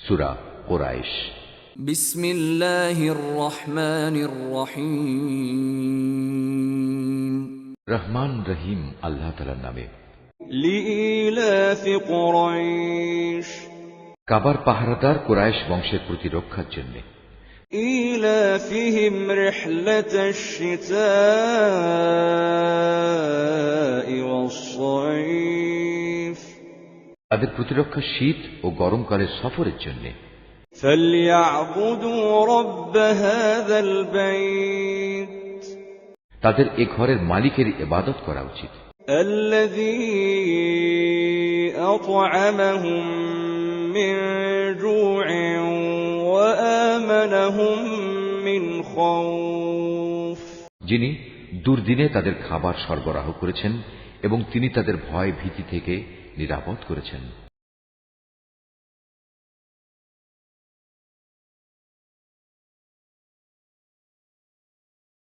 সূরা কুরাইশ। বিসমিল্লাহির রহমানির রহিম। রহমান রহিম আল্লাহ তাআলার নামে। লিইলাফি কুরাইশ। কাবার পাহারাদার কুরাইশ বংশের প্রতিরক্ষার জন্য। ইলাফিহিম রিহলাতাশ শিতাই ওয়াস-সাইফ। তাদের প্রতিরক্ষা শীত ও গরমকালের সফরের জন্য। ফালইয়াবুদু রাব্ব হাযাল বাইত। তাদের এ ঘরের মালিকের ইবাদত করা উচিত। আল্লাযী আত'আমাহুম মিন জু'ইন ওয়া আমানাহুম মিন খাউফ। যিনি দুর্দিনে তাদের খাবার সরবরাহ করেছেন এবং তিনি তাদের ভয় ভীতি থেকে নিরাপদ করেছেন।